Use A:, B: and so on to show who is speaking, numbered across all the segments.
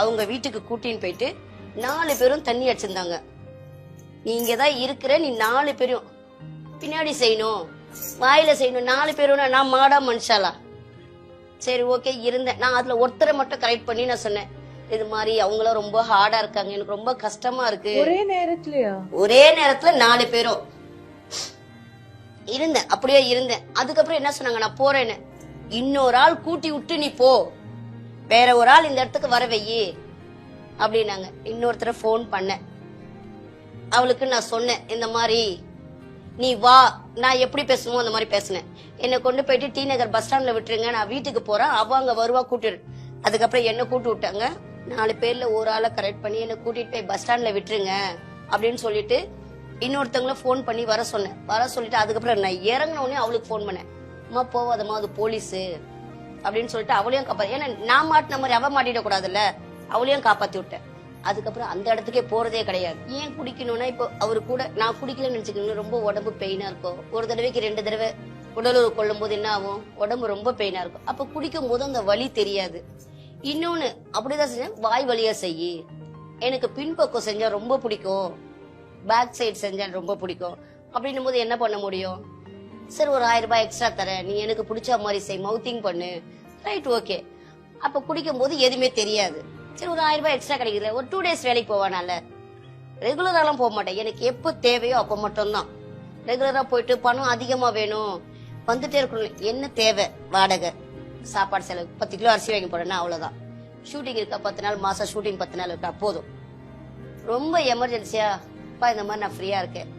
A: அவங்க வீட்டுக்கு கூட்டின்னு போயிட்டு 4 பேரும் தண்ணி அடிச்சிருந்தாங்க. நீ இங்கதான் இருக்கிற, நீ 4 பேரும் பின்னாடி செய்யணும், வாயில செய்யணும். 4 பேரும் நான் மாடா மனுஷாலா? சரி ஓகே இருந்தேன். நான் அதுல ஒருத்தரை மட்டும் கரெக்ட் பண்ணி நான் சொன்னேன், இது மாதிரி அவங்களும் ரொம்ப ஹார்டா இருக்காங்க, எனக்கு ரொம்ப கஷ்டமா இருக்கு. ஒரே நேரத்துல 4 பேரும் இருந்தேன், அப்படியே இருந்தேன். அதுக்கப்புறம் என்ன சொன்னாங்க, நான் போறேன்னு. இன்னொரு ஆள் கூட்டி விட்டு நீ போ, வேற ஒரு ஆள் இந்த இடத்துக்கு வர வையி அப்படின்னாங்க. இன்னொருத்தர போன் பண்ண, அவளுக்கு நான் சொன்னேன் இந்த மாதிரி நீ வா, நான் எப்படி பேசணுமோ அந்த மாதிரி பேசினேன். என்னை கொண்டு போயிட்டு டி நகர் பஸ் ஸ்டாண்ட்ல விட்டுருங்க, நான் வீட்டுக்கு போறேன், அவ அங்க வருவா கூட்டிடு. அதுக்கப்புறம் என்ன கூட்டு விட்டாங்க. 4 பேர்ல ஒரு ஆளை கரெக்ட் பண்ணி என்ன கூட்டிட்டு போய் பஸ் ஸ்டாண்ட்ல விட்டுருங்க அப்படின்னு சொல்லிட்டு இன்னொருத்தவங்கள போன் பண்ணி வர சொன்னேன். வர சொல்லிட்டு அதுக்கப்புறம் நான் இறங்கின உடனே அவளுக்கு போன் பண்ணேன், அம்மா போவாதம்மா அது போலீஸ் அப்படின்னு சொல்லிட்டு அவளையும் காப்பாத்து. ஏன்னா நான் மாட்டின மாதிரி அவ மாட்டிட கூடாதுல்ல, அவளையும் காப்பாத்தி விட்டேன். அதுக்கப்புறம் அந்த இடத்துக்கே போறதே கிடையாது. ஏன் குடிக்கணும்னா, இப்போ அவரு கூட நான் குடிக்கலன்னு நினைச்சுக்கணும், ரொம்ப உடம்பு பெயினா இருக்கும். ஒரு தடவைக்கு 2 தடவை உடலுறவு கொள்ளும் போது என்ன ஆகும், உடம்பு ரொம்ப பெயினா இருக்கும். அப்ப குடிக்கும் போது அந்த வலி தெரியாது. இன்னொன்னு அப்படிதான் செஞ்சேன், வாய் வழியா செய்யி, எனக்கு பின்பக்கம் செஞ்சா ரொம்ப பிடிக்கும், பேக் சைடு செஞ்சா ரொம்ப பிடிக்கும் அப்படின்னும் போது என்ன பண்ண முடியும். சரி ஒரு 1000 ரூபாய் எக்ஸ்ட்ரா தரேன், நீ எனக்கு பிடிச்ச மாதிரி செய், மவுத்திங் பண்ணு, ரைட் ஓகே. அப்ப குடிக்கும் போது எதுவுமே தெரியாது. சரி ஒரு 1000 ரூபாய் எக்ஸ்ட்ரா கிடைக்குது, ஒரு 2 டேஸ் வேலைக்கு போவானால. ரெகுலராலாம் போக மாட்டேன், எனக்கு எப்போ தேவையோ அப்ப மட்டும்தான். ரெகுலரா போயிட்டு பணம் அதிகமா வேணும், வந்துட்டே இருக்கணும். என்ன தேவை, வாடகை, சாப்பாடு செலவு, 10 கிலோ அரிசி வாங்கி போறேன்னா அவ்வளவுதான். ஷூட்டிங் இருக்கா 10 நாள், மாசம் ஷூட்டிங் 10 நாள் இருக்கா போதும். ரொம்ப எமர்ஜென்சியா இந்த மாதிரி நான் ஃப்ரீயா இருக்கேன்,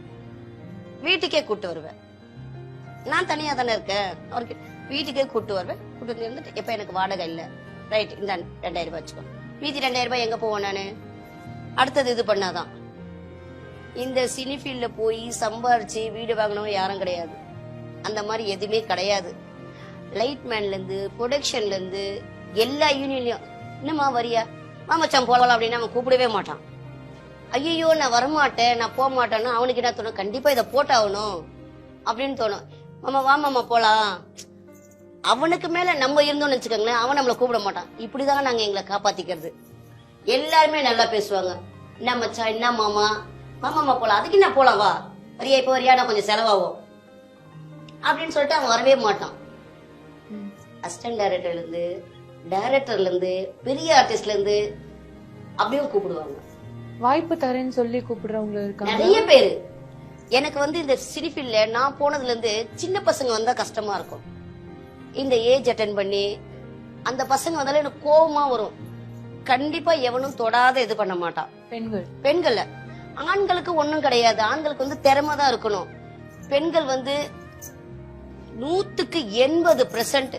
A: வீட்டுக்கே கூட்டு வருவேன். நான் தனியா தானே இருக்கேன், அவருக்கு வீட்டுக்கே கூட்டு வருவேன். கூட்டு இருந்துட்டு எப்ப எனக்கு வாடகை இல்ல, ரைட் இந்த 2000 ரூபாய் வச்சுக்கோ, மீதி 2000 ரூபாய் எங்க போவேன் நானு, அடுத்தது இது பண்ணாதான். இந்த சினி ஃபீல்ட்ல போய் சம்பாரிச்சு வீடு வாங்கினவங்க யாரும் கிடையாது, அந்த மாதிரி எதுவுமே கிடையாது. லைட்மேன்ல இருந்து ப்ரொடக்ஷன்ல இருந்து எல்லா யூனியன்லயும் என்னமா வரியா மாமச்சான் போலாம் அப்படின்னு அவன் கூப்பிடவே மாட்டான். ஐயோ நான் வரமாட்டேன், நான் போக மாட்டேன்னா அவனுக்கு என்ன தோணும், கண்டிப்பா இதை போட்டாகணும் அப்படின்னு தோணும். மாமா வா மாமா போலாம். அவனுக்கு மேல நம்ம இருந்தோம்னு வச்சுக்கோங்களேன், அவன் நம்மளை கூப்பிட மாட்டான். இப்படிதான் நாங்க எங்களை காப்பாத்திக்கிறது. எல்லாருமே நல்லா பேசுவாங்க, என்ன மச்சா என்ன மாமா, மாமாமா போலாம், அதுக்கு என்ன போலாம், வா வரியா, இப்ப வரியா, நான் கொஞ்சம் செலவாகும் அப்படின்னு சொல்லிட்டு அவன் வரவே மாட்டான். அசிஸ்டன்ட் டைரக்டர்ல இருந்து, டைரக்டர்ல இருந்து, பெரிய ஆர்டிஸ்ட்ல இருந்து அப்படியும் கூப்பிடுவாங்க.
B: வாய்ப்பு தரேன்னு சொல்லி கூப்பிடுறவங்க இருக்காங்க
A: நிறைய பேரு. எனக்கு இந்த சினி ஃபீல்ட்ல நான் போனதுல இருந்து சின்ன பசங்க வந்தா கஷ்டமா இருக்கும். இந்த ஏஜ் அட்டென்ட் பண்ணி அந்த பசங்க வந்தாலும் எனக்கு கோபமா வரும். கண்டிப்பா எவனும் தொடாத இது பண்ண மாட்டான். பெண்கள் ஆண்களுக்கு ஒண்ணும் கிடையாது, ஆண்களுக்கு திறமை தான் இருக்கணும். பெண்கள் 100%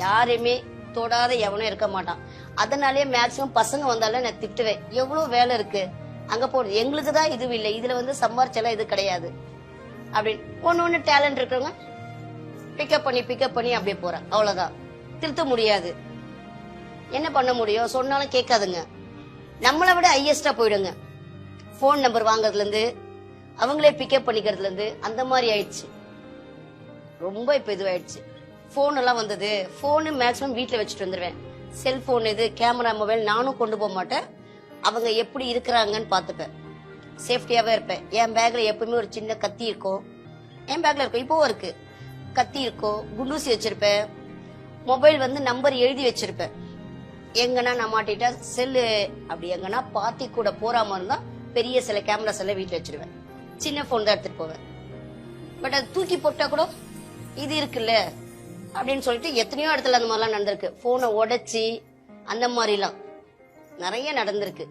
A: யாருமே தொடாத எவனும் இருக்க மாட்டான். அதனாலே மேக்சிமம் பசங்க வந்தாலும் நான் திட்டுவேன், எவ்வளவு வேலை இருக்கு அங்க போறது, எங்களுக்கு தான் இது இல்லை, இதுல சம்பாரிச்செல்லாம் இது கிடையாது அப்படின்னு. ஒண்ணு டேலண்ட் இருக்கிறவங்க பிக்கப் பண்ணி அப்படியே போறேன், அவ்வளவுதான். திருத்த முடியாது, என்ன பண்ண முடியும், சொன்னாலும் கேட்காதுங்க. நம்மளை விட ஹையஸ்டா போயிடுங்க. போன் நம்பர் வாங்குறதுல இருந்து, அவங்களே பிக்கப் பண்ணிக்கிறதுல இருந்து அந்த மாதிரி ஆயிடுச்சு. ரொம்ப இப்ப இதுவாயிடுச்சு. போன் எல்லாம் வந்தது, போனு மேக்சிமம் வீட்டுல வச்சுட்டு வந்துருவேன். செல்போன் இது கேமரா மொபைல் நானும் கொண்டு போக மாட்டேன். அவங்க எப்படி இருக்கிறாங்கன்னு பாத்துப்பேன், சேஃப்டியாவே இருப்பேன். என் பேக்ல எப்பவுமே ஒரு சின்ன கத்தி இருக்கும், என் பேக்ல இருக்கும், இப்பவும் இருக்கு, கத்தி இருக்கும், குண்டூசி வச்சிருப்பேன். மொபைல் நம்பர் எழுதி வச்சிருப்பேன். எங்கன்னா நான் மாட்டிட்டா செல்லு அப்படி எங்கன்னா பாத்தி கூட போறாம இருந்தா பெரிய சில கேமரா செல்ல வீட்டுல வச்சிருவேன். சின்ன போன் தான் எடுத்துட்டு போவேன். பட் அது தூக்கி போட்டா கூட இது இருக்குல்ல அப்படின்னு சொல்லிட்டு எத்தனையோ இடத்துல அந்த மாதிரிலாம் நடந்திருக்கு. போனை உடைச்சி அந்த மாதிரிலாம் நிறைய நடந்திருக்கு.